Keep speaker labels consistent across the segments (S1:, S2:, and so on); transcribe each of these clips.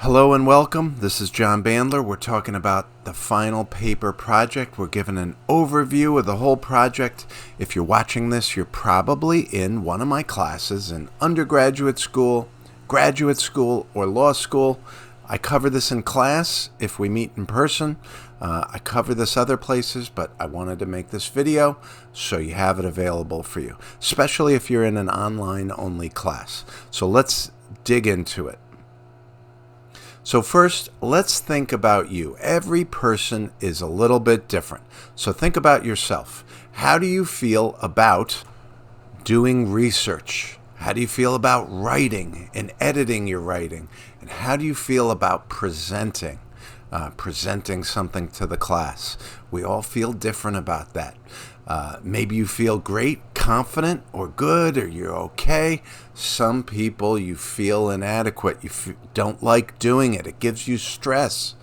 S1: Hello and welcome. This is John Bandler. We're talking about the final paper project. We're given an overview of the whole project. If you're watching this, you're probably in one of my classes in undergraduate school, graduate school, or law school. I cover this in class if we meet in person. I cover this other places, but I wanted to make this video so you have it available for you, especially if you're in an online-only class. So let's dig into it. So first, let's think about you. Every person is a little bit different. So think about yourself. How do you feel about doing research? How do you feel about writing and editing your writing? And how do you feel about presenting something to the class? We all feel different about that. Maybe you feel great, confident, or good, or you're okay. Some people you feel inadequate. You don't like doing it. It gives you stress.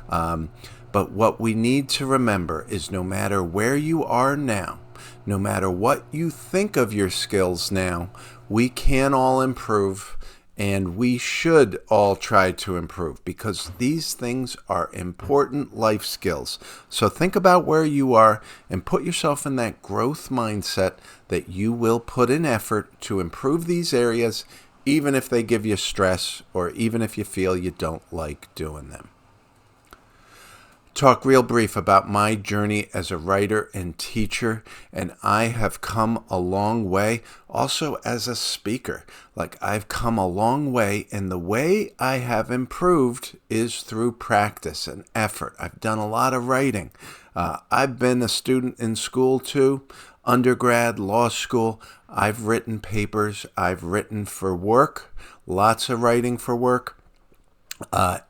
S1: But what we need to remember is no matter where you are now, no matter what you think of your skills now, we can all improve. And we should all try to improve because these things are important life skills. So think about where you are and put yourself in that growth mindset that you will put in effort to improve these areas, even if they give you stress or even if you feel you don't like doing them. Talk real brief about my journey as a writer and teacher, and I have come a long way also as a speaker. I've come a long way, and the way I have improved is through practice and effort. I've done a lot of writing. I've been a student in school too, undergrad, law school. I've written papers. I've written for work, lots of writing for work.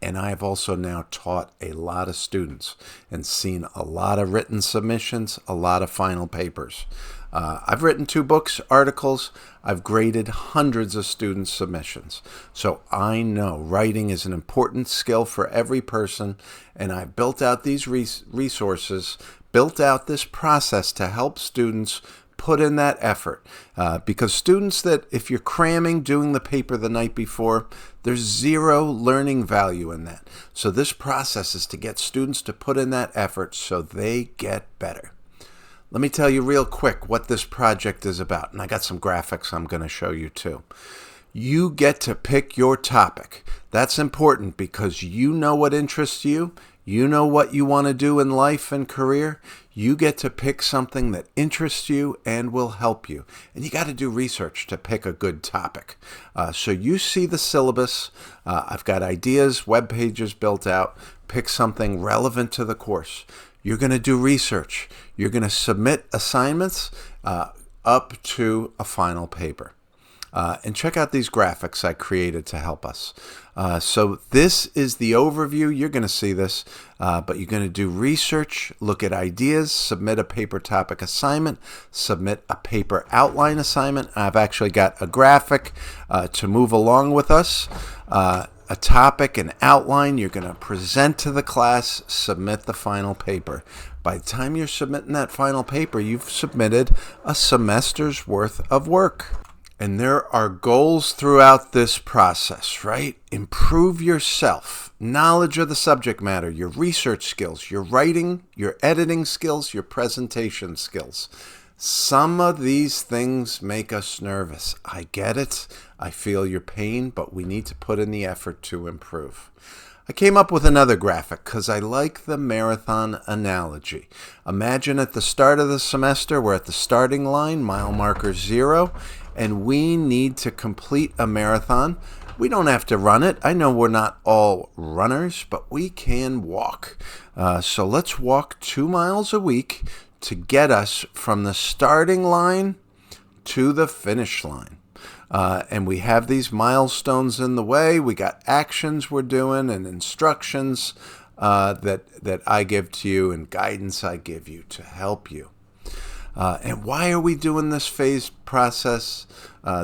S1: And I've also now taught a lot of students and seen a lot of written submissions, a lot of final papers. I've written 2 books, articles. I've graded hundreds of students' submissions. So I know writing is an important skill for every person, and I've built out these resources, built out this process to help students put in that effort. Because students that, if you're cramming, doing the paper the night before, there's zero learning value in that. So this process is to get students to put in that effort so they get better. Let me tell you real quick what this project is about. And I got some graphics I'm going to show you too. You get to pick your topic. That's important because you know what interests you. You know what you want to do in life and career. You get to pick something that interests you and will help you. And you got to do research to pick a good topic. So you see the syllabus. I've got ideas, web pages built out. Pick something relevant to the course. You're going to do research. You're going to submit assignments up to a final paper. And check out these graphics I created to help us. So this is the overview. You're going to see this, but you're going to do research, look at ideas, submit a paper topic assignment, submit a paper outline assignment. I've actually got a graphic to move along with us. A topic, an outline, you're going to present to the class, submit the final paper. By the time you're submitting that final paper, you've submitted a semester's worth of work. And there are goals throughout this process, right? Improve yourself, knowledge of the subject matter, your research skills, your writing, your editing skills, your presentation skills. Some of these things make us nervous. I get it. I feel your pain, but we need to put in the effort to improve. I came up with another graphic because I like the marathon analogy. Imagine at the start of the semester, we're at the starting line, mile marker 0, and we need to complete a marathon. We don't have to run it. I know we're not all runners, but we can walk. So let's walk 2 miles a week to get us from the starting line to the finish line. And we have these milestones in the way. We got actions we're doing and instructions that I give to you and guidance I give you to help you. And why are we doing this phase process,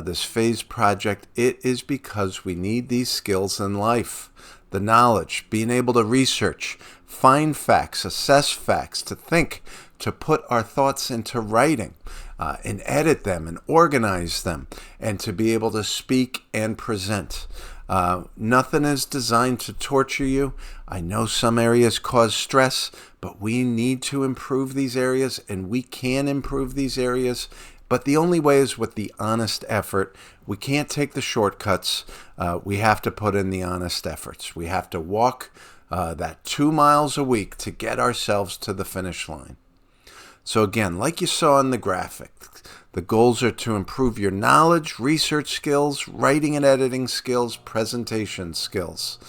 S1: this phase project? It is because we need these skills in life. The knowledge, being able to research, find facts, assess facts, to think, to put our thoughts into writing, and edit them and organize them, and to be able to speak and present. Nothing is designed to torture you. I know some areas cause stress, but we need to improve these areas, and we can improve these areas. But the only way is with the honest effort. We can't take the shortcuts. We have to put in the honest efforts. We have to walk that 2 miles a week to get ourselves to the finish line. So again, like you saw in the graphic, the goals are to improve your knowledge, research skills, writing and editing skills, presentation skills,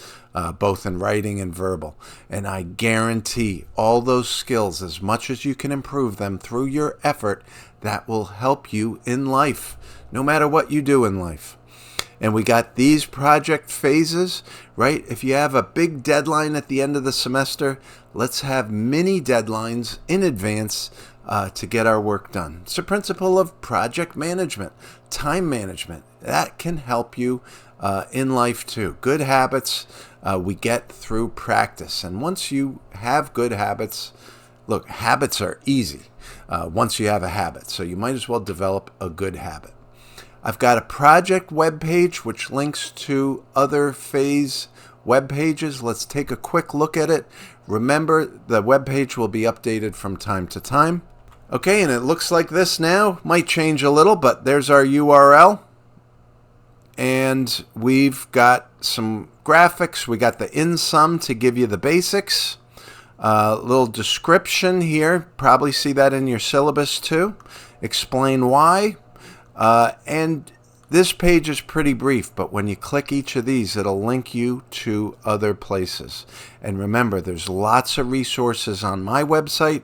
S1: both in writing and verbal. And I guarantee all those skills, as much as you can improve them through your effort, that will help you in life, no matter what you do in life. And we got these project phases, right? If you have a big deadline at the end of the semester, let's have mini deadlines in advance to get our work done. It's a principle of project management, time management. That can help you in life too. Good habits we get through practice. And once you have good habits, look, habits are easy once you have a habit. So you might as well develop a good habit. I've got a project web page which links to other phase web pages. Let's take a quick look at it. Remember, the web page will be updated from time to time. Okay, and it looks like this now. Might change a little, but there's our URL. And we've got some graphics. We got the in sum to give you the basics. Little description here. Probably see that in your syllabus too. Explain why. And this page is pretty brief, but when you click each of these, it'll link you to other places. And remember, there's lots of resources on my website.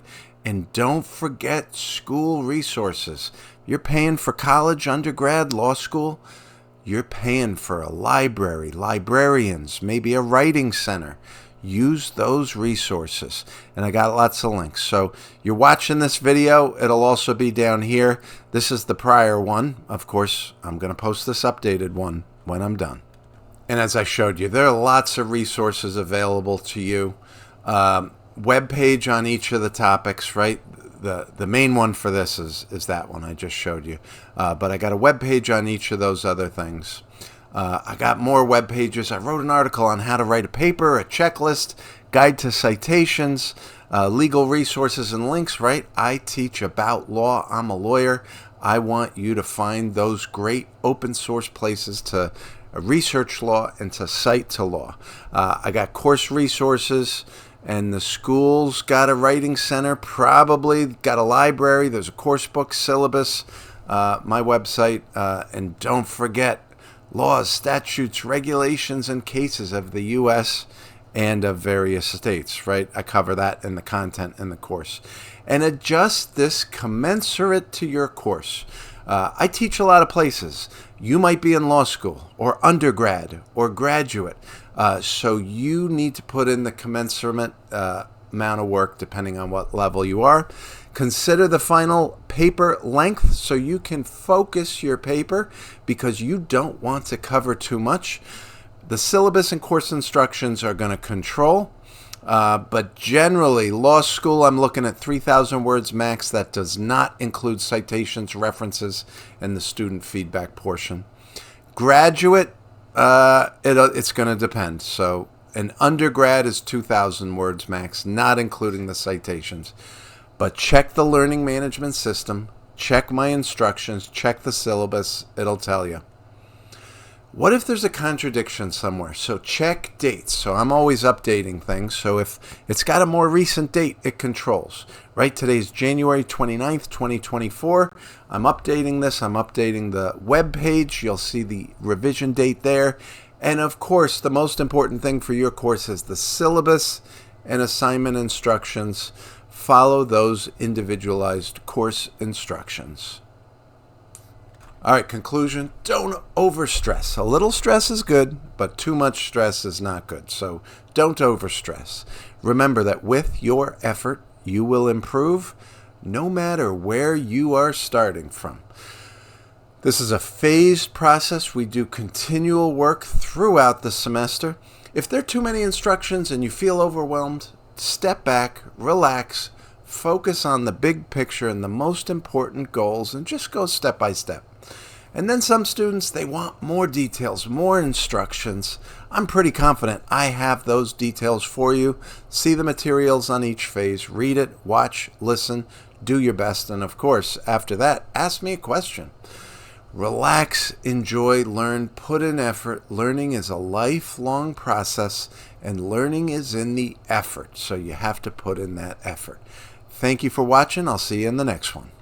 S1: And don't forget school resources. You're paying for college, undergrad, law school. You're paying for a library, librarians, maybe a writing center. Use those resources. And I got lots of links. So you're watching this video. It'll also be down here. This is the prior one. Of course, I'm going to post this updated one when I'm done. And as I showed you, there are lots of resources available to you. Web page on each of the topics, right? The main one for this is that one I just showed you. But I got a web page on each of those other things. I got more web pages. I wrote an article on how to write a paper, a checklist, guide to citations, legal resources and links, right? I teach about law. I'm a lawyer. I want you to find those great open source places to research law and to cite to law. I got course resources. And the school's got a writing center, probably got a library. There's a course book, syllabus, my website. And don't forget, laws, statutes, regulations, and cases of the U.S. and of various states, right? I cover that in the content in the course. And adjust this commensurate to your course. I teach a lot of places. You might be in law school or undergrad or graduate. So you need to put in the commensurate amount of work depending on what level you are. Consider the final paper length so you can focus your paper because you don't want to cover too much. The syllabus and course instructions are going to control. But generally, law school, I'm looking at 3,000 words max. That does not include citations, references, and the student feedback portion. Graduate, it's going to depend. So an undergrad is 2,000 words max, not including the citations. But check the learning management system, check my instructions, check the syllabus. It'll tell you. What if there's a contradiction somewhere? So check dates. So I'm always updating things. So if it's got a more recent date, it controls. Right? Today's January 29th, 2024. I'm updating this. I'm updating the web page. You'll see the revision date there. And of course, the most important thing for your course is the syllabus and assignment instructions. Follow those individualized course instructions. All right, conclusion, don't overstress. A little stress is good, but too much stress is not good. So don't overstress. Remember that with your effort, you will improve no matter where you are starting from. This is a phased process. We do continual work throughout the semester. If there are too many instructions and you feel overwhelmed, step back, relax, focus on the big picture and the most important goals, and just go step by step. And then some students, they want more details, more instructions. I'm pretty confident I have those details for you. See the materials on each phase, read it, watch, listen, do your best, and of course, after that, ask me a question. Relax, enjoy, learn, put in effort. Learning is a lifelong process, and learning is in the effort, so you have to put in that effort. Thank you for watching. I'll see you in the next one.